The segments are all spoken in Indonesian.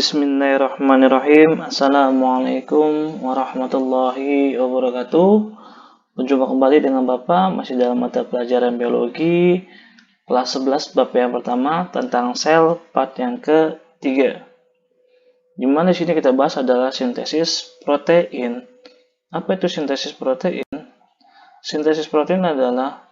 Bismillahirrahmanirrahim. Assalamualaikum warahmatullahi wabarakatuh. Berjumpa kembali dengan Bapak masih dalam mata pelajaran biologi kelas 11 bab yang pertama tentang sel part yang ketiga. Di mana di sini kita bahas adalah sintesis protein. Apa itu sintesis protein? Sintesis protein adalah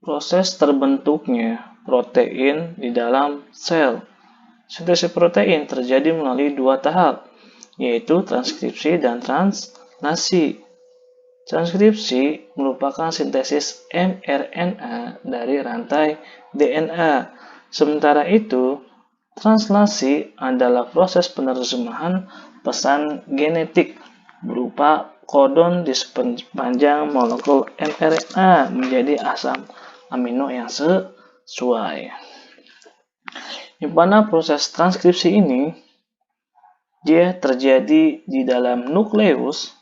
proses terbentuknya protein di dalam sel. Sintesis protein terjadi melalui dua tahap, yaitu transkripsi dan translasi. Transkripsi merupakan sintesis mRNA dari rantai DNA. Sementara itu, translasi adalah proses penerjemahan pesan genetik berupa kodon di sepanjang molekul mRNA menjadi asam amino yang sesuai. Di mana proses transkripsi ini dia terjadi di dalam nukleus.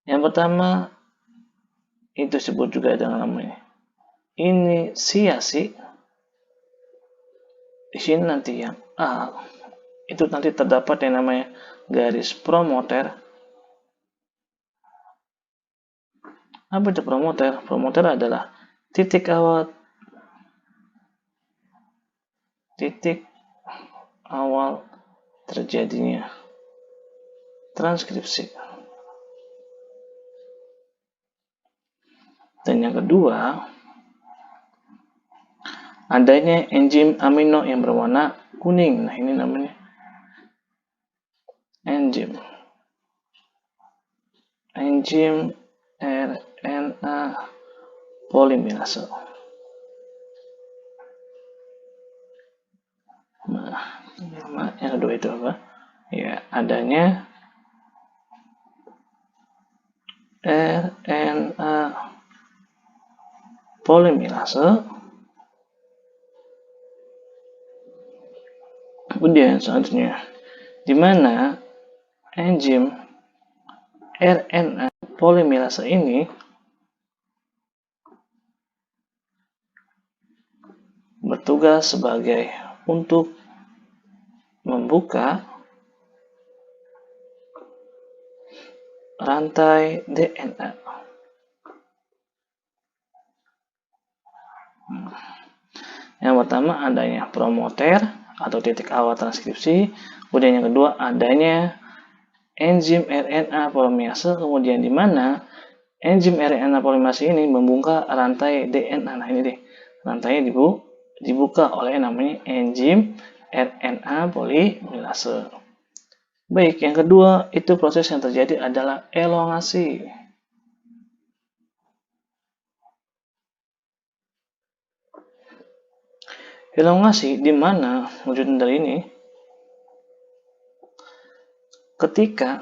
Yang pertama itu disebut juga dengan namanya inisiasi. Di sini nanti yang A itu nanti terdapat yang namanya garis promoter. Apa itu promoter? Promoter adalah titik awal terjadinya transkripsi. Dan yang kedua, adanya enzim amino yang berwarna kuning. Nah, ini namanya enzim RNA polimerase. Nah, yang kedua itu apa? Ya, adanya RNA polimerase. Kemudian selanjutnya, di mana enzim RNA polimerase ini bertugas sebagai untuk membuka rantai DNA. Yang pertama adanya promoter atau titik awal transkripsi, kemudian yang kedua adanya enzim RNA polimerase, kemudian di mana enzim RNA polimerase ini membuka rantai DNA. Nah, ini deh, rantainya dibuka oleh namanya enzim RNA polimerase. Baik, yang kedua itu proses yang terjadi adalah elongasi. Elongasi di mana wujud dari ini ketika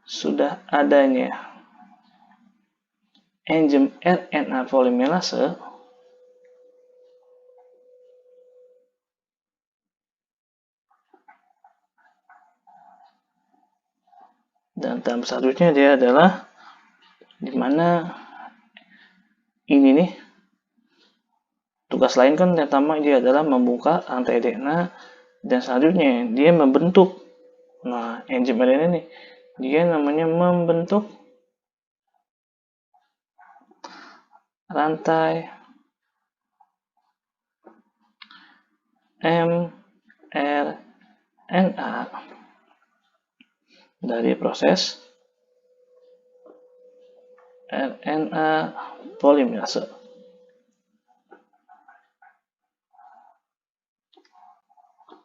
sudah adanya enzim RNA polimerase dan tahap selanjutnya dia adalah dimana ini nih tugas lain kan yang pertama dia adalah membuka rantai DNA dan selanjutnya dia membentuk. Nah, enzim RNA ini dia namanya membentuk rantai mRNA dari proses RNA polimerase.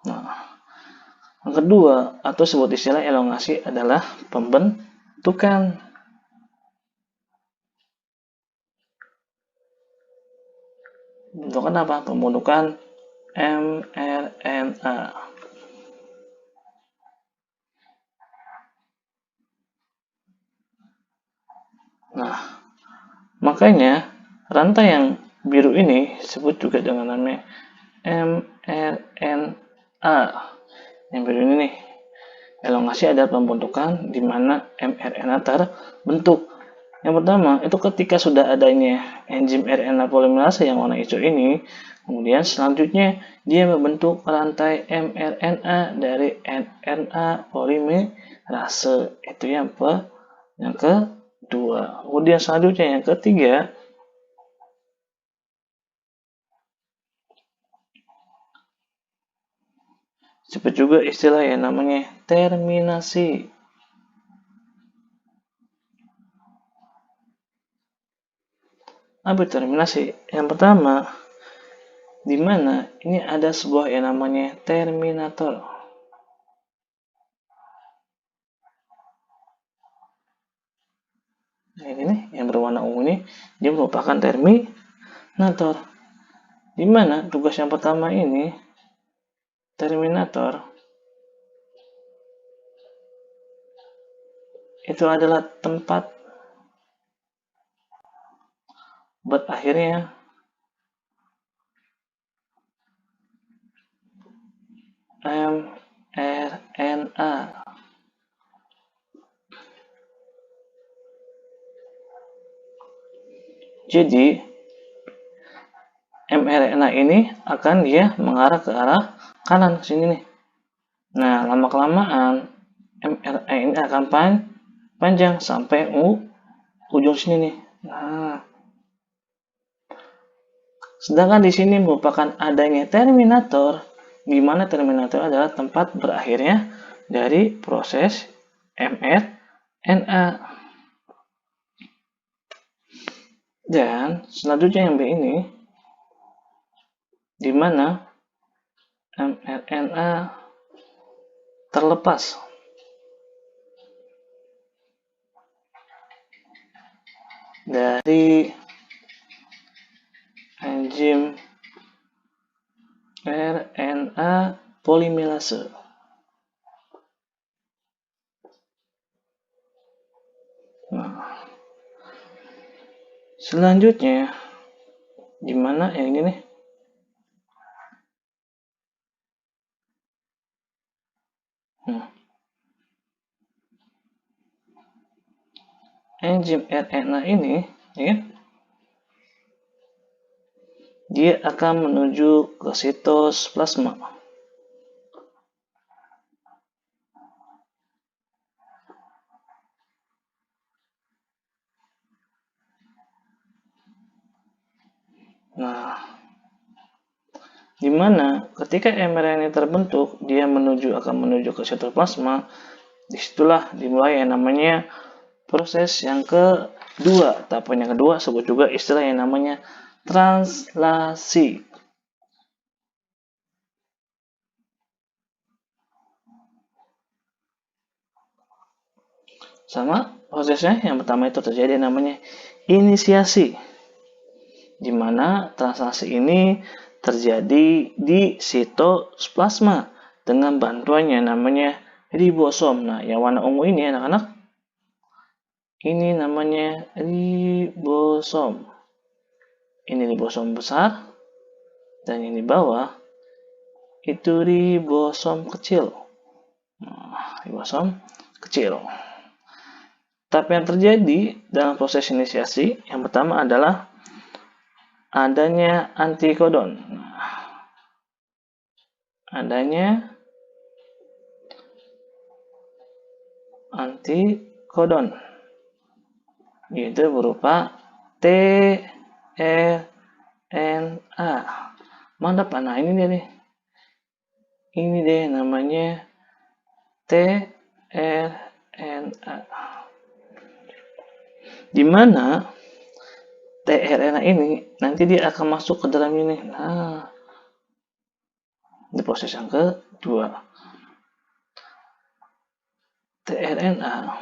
Nah, yang kedua atau sebut istilah elongasi adalah pembentukan. Pembentukan apa? Pembentukan mRNA. Nah, makanya rantai yang biru ini disebut juga dengan namanya mRNA. Yang biru ini nih, elongasi adalah pembentukan di mana mRNA terbentuk. Yang pertama, itu ketika sudah adanya enzim RNA polimerase yang warna hijau ini, kemudian selanjutnya dia membentuk rantai mRNA dari RNA polimerase. Itu yang kedua. Kemudian selanjutnya yang ketiga, disebut juga istilah yang namanya terminasi. Apa terminasi? Yang pertama, di mana ini ada sebuah yang namanya terminator. Nah, ini nih, yang berwarna ungu ini, dia merupakan terminator. Di mana tugas yang pertama ini, terminator, itu adalah tempat berakhirnya mRNA. Jadi mRNA ini akan dia mengarah ke arah kanan ke sini nih. Nah, lama-kelamaan mRNA ini akan panjang sampai ujung sini nih. Nah, sedangkan di sini merupakan adanya terminator, di mana terminator adalah tempat berakhirnya dari proses mRNA. Dan selanjutnya yang B ini, di mana mRNA terlepas dari enzim RNA polimerase. Nah, selanjutnya di mana yang ini nih? Enzim RNA ini, ya, dia akan menuju ke sitoplasma. Nah, di mana ketika mRNA terbentuk, dia akan menuju ke sitoplasma. Disitulah dimulai yang namanya proses yang kedua. Tahapan yang kedua sebut juga istilah yang namanya translasi. Sama prosesnya, yang pertama itu terjadi namanya inisiasi, di mana translasi ini terjadi di sitoplasma dengan bantuannya namanya ribosom. Nah, yang warna ungu ini anak-anak, ini namanya ribosom. Ini ribosom besar, dan yang di bawah itu ribosom kecil. Nah, ribosom kecil. Tapi yang terjadi dalam proses inisiasi, yang pertama adalah adanya antikodon. Adanya antikodon, yaitu berupa tRNA. Mana panah ini dia nih? Ini deh namanya tRNA. Di mana tRNA ini nanti dia akan masuk ke dalam ini. Nah, di proses yang kedua, tRNA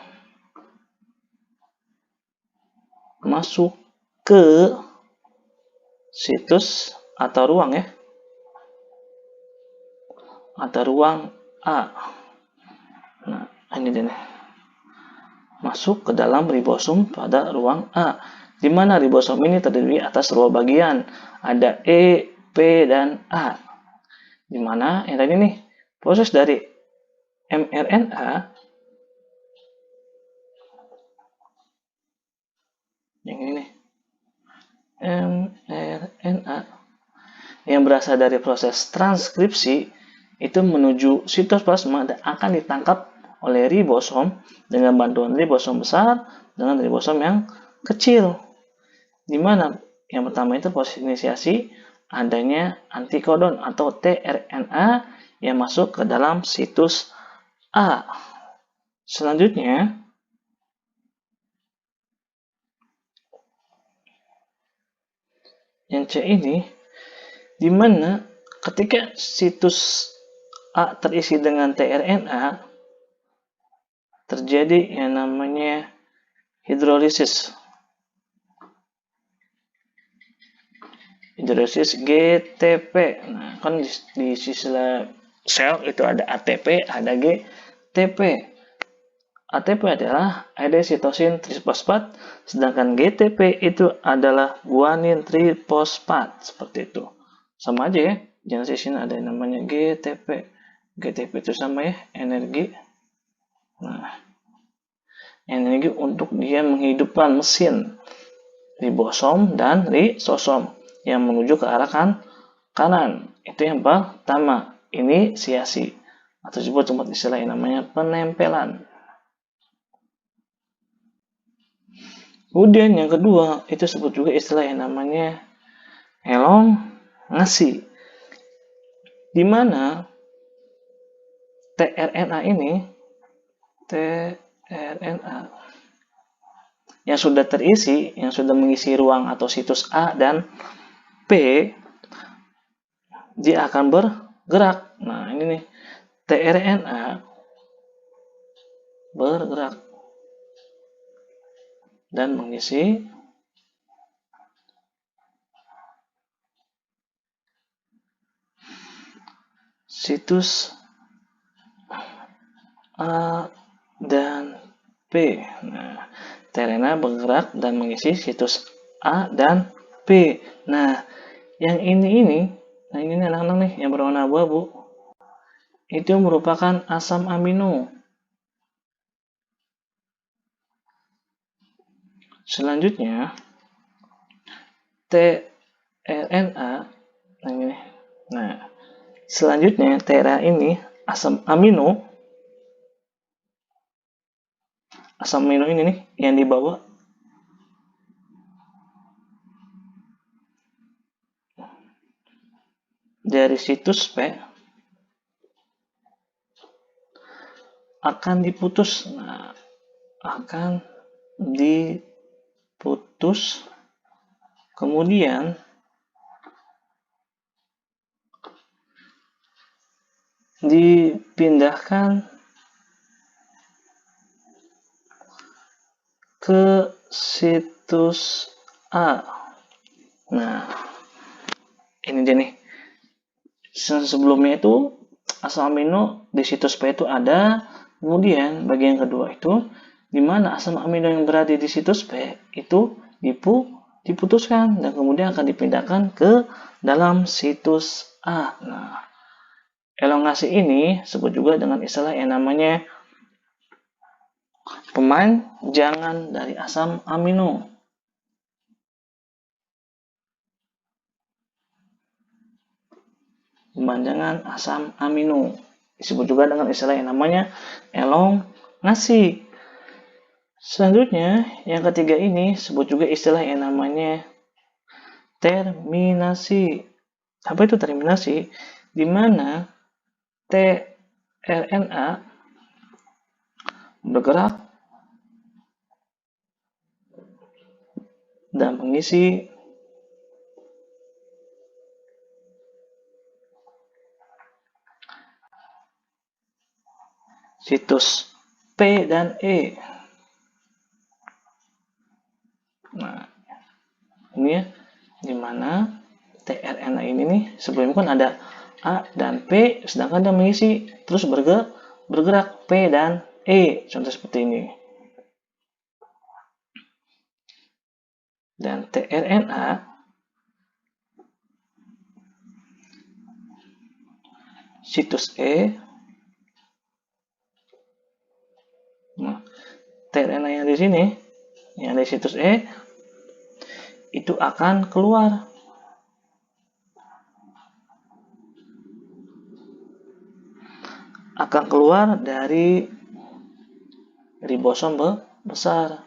masuk ke situs atau ruang, ya, atau ruang A. Nah, ini dia nih, masuk ke dalam ribosom pada ruang A, di mana ribosom ini terdiri atas dua bagian, ada E, P, dan A. Di mana yang tadi nih, proses dari mRNA yang ini nih, mRNA yang berasal dari proses transkripsi itu menuju sitoplasma dan akan ditangkap oleh ribosom dengan bantuan ribosom besar dengan ribosom yang kecil. Di mana yang pertama itu proses inisiasi adanya antikodon atau tRNA yang masuk ke dalam situs A. Selanjutnya, yang C ini, di mana ketika situs A terisi dengan tRNA, terjadi yang namanya hidrolisis. Hidrolisis GTP. Nah, kan di sela sel itu ada ATP, ada GTP. ATP adalah adenositosin trifosfat, sedangkan GTP itu adalah guanin trifosfat. Seperti itu. Sama aja ya, genesis ini ada yang namanya GTP. GTP itu sama ya, energi. Nah, energi untuk dia menghidupkan mesin ribosom dan lisosom yang menuju ke arah kanan. Itu yang pertama, inisiasi atau disebut istilah yang namanya penempelan. Kemudian yang kedua, itu disebut juga istilah yang namanya elongasi. Di mana tRNA ini, tRNA yang sudah terisi, yang sudah mengisi ruang atau situs A dan P, dia akan bergerak. Nah, ini nih, tRNA bergerak dan mengisi situs A dan P. Nah, tRNA bergerak dan mengisi situs A dan P. Nah, yang ini anak-anak nih yang berwarna abu-abu, itu merupakan asam amino. Selanjutnya, tRNA, selanjutnya tRNA ini asam amino ini nih yang dibawa dari situs P akan diputus. Nah, akan diputus, kemudian dipindahkan ke situs A. Nah, ini dia nih. Sebelumnya itu asam amino di situs P itu ada, kemudian bagian kedua itu di mana asam amino yang berada di situs P itu diputuskan dan kemudian akan dipindahkan ke dalam situs A. Nah, elongasi ini disebut juga dengan istilah yang namanya pemanjangan dari asam amino. Pemanjangan asam amino disebut juga dengan istilah yang namanya elongasi. Selanjutnya, yang ketiga ini disebut juga istilah yang namanya terminasi. Apa itu terminasi? Di mana tRNA bergerak dan mengisi situs P dan E. Nah, ini ya, dimana tRNA ini nih sebelumnya kan ada A dan P, sedangkan dia mengisi terus bergerak P dan E, contoh seperti ini. Dan tRNA situs E, nah, tRNA yang di sini, yang di situs E itu akan keluar. Akan keluar dari ribosom besar.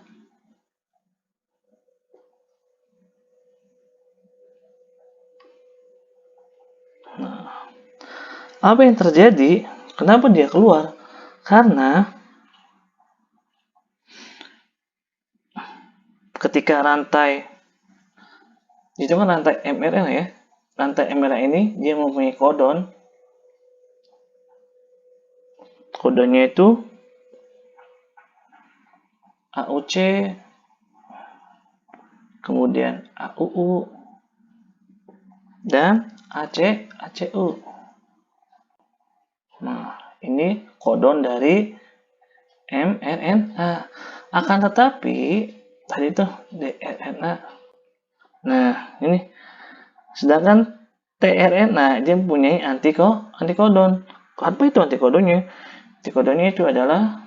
Nah, apa yang terjadi? Kenapa dia keluar? Karena ketika rantai, itu kan rantai mRNA ya. Rantai mRNA ini dia mempunyai kodon. Kodenya itu AUC, kemudian AUU, dan ACU. Nah, ini kodon dari mRNA. Akan tetapi tadi itu dRNA. Nah, ini sedangkan tRNA dia mempunyai antikodon. Apa itu antikodonnya? Antikodonnya itu adalah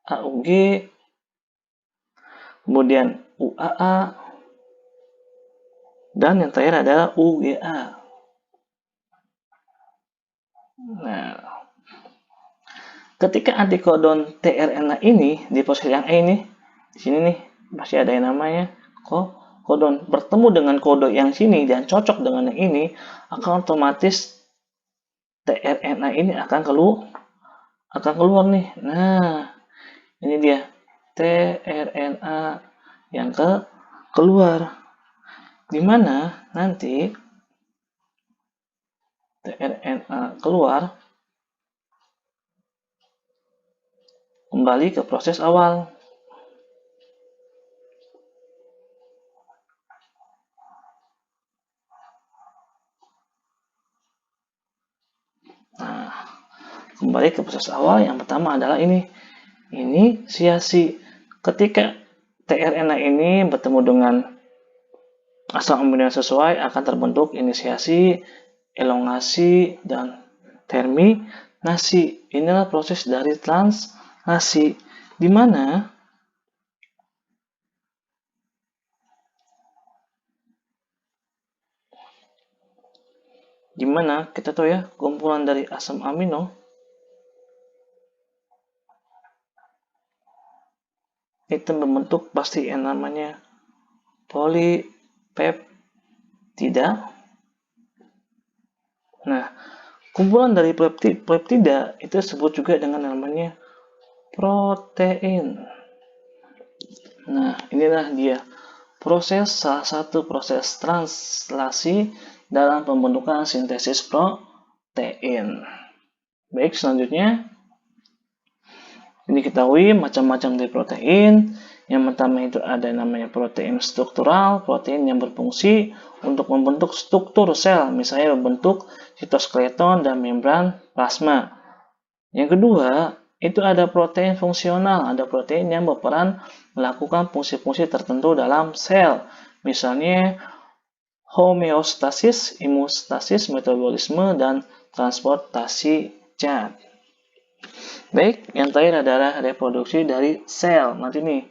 AUG, kemudian UAA, dan yang terakhir adalah UGA. Nah, ketika antikodon tRNA ini di posisi yang E ini, di sini nih masih ada yang namanya kodon, bertemu dengan kode yang sini dan cocok dengan yang ini, akan otomatis tRNA ini akan keluar nih. Nah, ini dia tRNA yang keluar, dimana nanti tRNA keluar kembali ke proses awal. Nah, kembali ke proses awal yang pertama adalah ini inisiasi. Ketika tRNA ini bertemu dengan asam amino yang sesuai, akan terbentuk inisiasi, elongasi, dan terminasi. Inilah proses dari translasi, di mana kita tahu ya, kumpulan dari asam amino itu membentuk pasti yang namanya polipeptida. Nah, kumpulan dari peptida itu disebut juga dengan namanya protein. Nah, inilah dia salah satu proses translasi dalam pembentukan sintesis protein. Baik, selanjutnya ini diketahui macam-macam dari protein. Yang pertama itu ada namanya protein struktural, protein yang berfungsi untuk membentuk struktur sel, misalnya membentuk sitoskeleton dan membran plasma. Yang kedua, itu ada protein fungsional, ada protein yang berperan melakukan fungsi-fungsi tertentu dalam sel, misalnya homeostasis, imunostasis, metabolisme, dan transportasi zat. Baik, yang terakhir adalah reproduksi dari sel. Nanti nih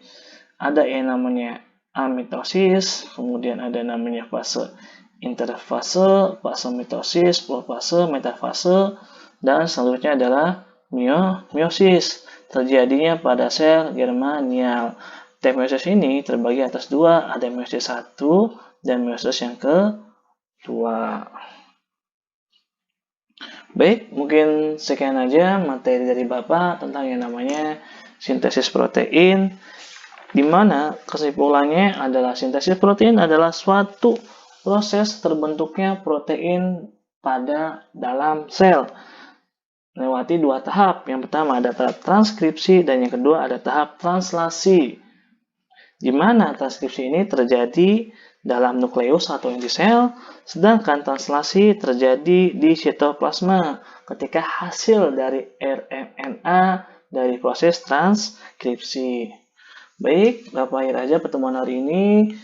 ada yang namanya amitosis, kemudian ada namanya fase interfase, fase mitosis, profase, metafase, dan selanjutnya adalah meiosis, terjadinya pada sel germinal. Meiosis ini terbagi atas dua, ada meiosis 1 dan meiosis yang kedua. Baik, mungkin sekian aja materi dari Bapak tentang yang namanya sintesis protein, di mana kesimpulannya adalah sintesis protein adalah suatu proses terbentuknya protein pada dalam sel melewati dua tahap. Yang pertama ada tahap transkripsi dan yang kedua ada tahap translasi, di mana transkripsi ini terjadi dalam nukleus atau inti sel, sedangkan translasi terjadi di sitoplasma ketika hasil dari rRNA dari proses transkripsi. Baik, Bapak akhir aja pertemuan hari ini.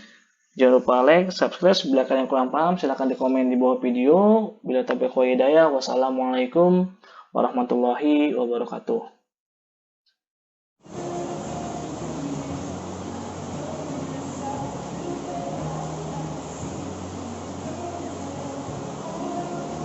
Jangan lupa like, subscribe. Bila kalian kurang paham, silahkan di komen di bawah video. Bila taufiq wal hidayah, wassalamualaikum warahmatullahi wabarakatuh.